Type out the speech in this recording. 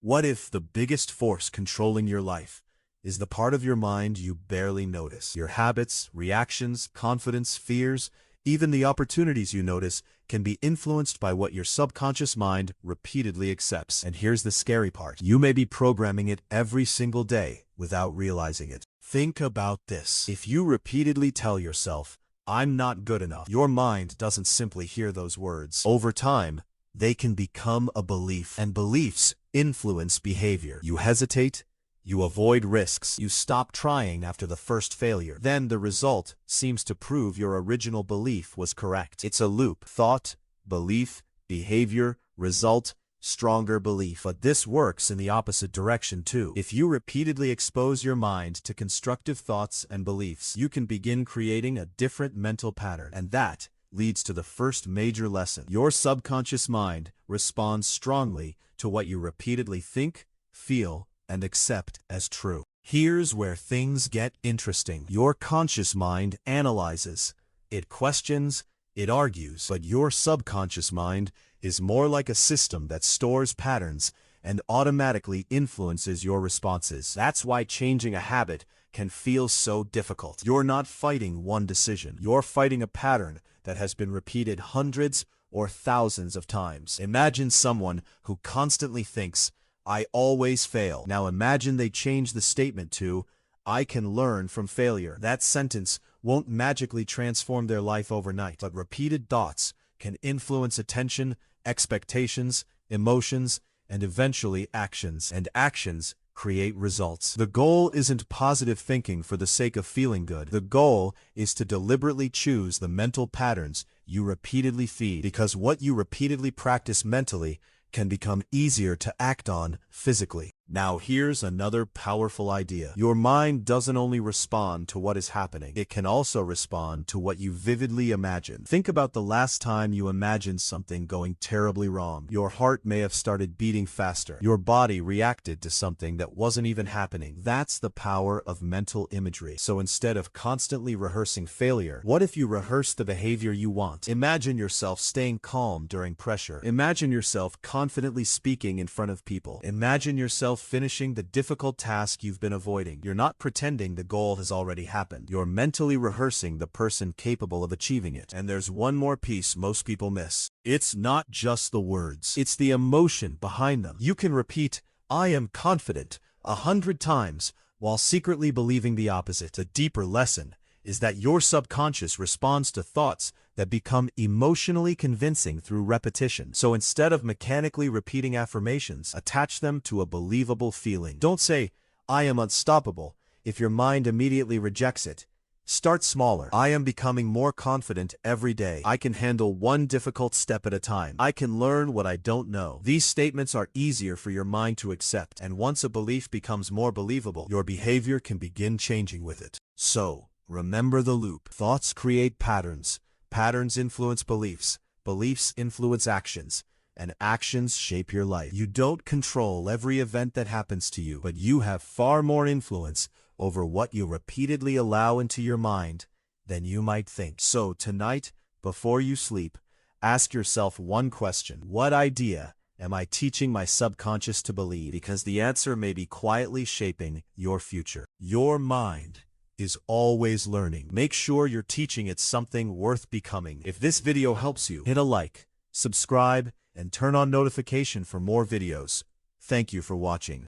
What if the biggest force controlling your life is the part of your mind you barely notice? Your habits, reactions, confidence, fears, even the opportunities you notice can be influenced by what your subconscious mind repeatedly accepts. And here's the scary part. You may be programming it every single day without realizing it. Think about this. If you repeatedly tell yourself, "I'm not good enough," your mind doesn't simply hear those words. Over time, they can become a belief, and beliefs influence behavior. You hesitate, you avoid risks, you stop trying after the first failure. Then the result seems to prove your original belief was correct. It's a loop. Thought, belief, behavior, result, stronger belief. But this works in the opposite direction too. If you repeatedly expose your mind to constructive thoughts and beliefs, you can begin creating a different mental pattern. And that leads to the first major lesson. Your subconscious mind responds strongly to what you repeatedly think, feel, and accept as true. Here's where things get interesting. Your conscious mind analyzes, it questions, it argues, but your subconscious mind is more like a system that stores patterns and automatically influences your responses. That's why changing a habit can feel so difficult. You're not fighting one decision. You're fighting a pattern that has been repeated hundreds or thousands of times. Imagine someone who constantly thinks, "I always fail." Now imagine they change the statement to, "I can learn from failure." That sentence won't magically transform their life overnight, but repeated thoughts can influence attention, expectations, emotions, and eventually actions. And actions create results. The goal isn't positive thinking for the sake of feeling good. The goal is to deliberately choose the mental patterns you repeatedly feed, because what you repeatedly practice mentally can become easier to act on physically. Now here's another powerful idea. Your mind doesn't only respond to what is happening, it can also respond to what you vividly imagine. Think about the last time you imagined something going terribly wrong. Your heart may have started beating faster. Your body reacted to something that wasn't even happening. That's the power of mental imagery. So instead of constantly rehearsing failure, what if you rehearse the behavior you want? Imagine yourself staying calm during pressure. Imagine yourself confidently speaking in front of people. Imagine yourself finishing the difficult task you've been avoiding. You're not pretending the goal has already happened. You're mentally rehearsing the person capable of achieving it. And there's one more piece most people miss. It's not just the words. It's the emotion behind them. You can repeat, "I am confident," 100 times while secretly believing the opposite. A deeper lesson is that your subconscious responds to thoughts that become emotionally convincing through repetition. So instead of mechanically repeating affirmations, attach them to a believable feeling. Don't say, "I am unstoppable," if your mind immediately rejects it. Start smaller. "I am becoming more confident every day. I can handle one difficult step at a time. I can learn what I don't know." These statements are easier for your mind to accept, and once a belief becomes more believable, your behavior can begin changing with it. So, remember the loop. Thoughts create patterns. Patterns influence beliefs. Beliefs influence actions. And actions shape your life. You don't control every event that happens to you, but you have far more influence over what you repeatedly allow into your mind than you might think. So tonight, before you sleep, ask yourself one question. What idea am I teaching my subconscious to believe? Because the answer may be quietly shaping your future. Your mind is always learning. Make sure you're teaching it something worth becoming. If this video helps you, hit a like, subscribe, and turn on notification for more videos. Thank you for watching.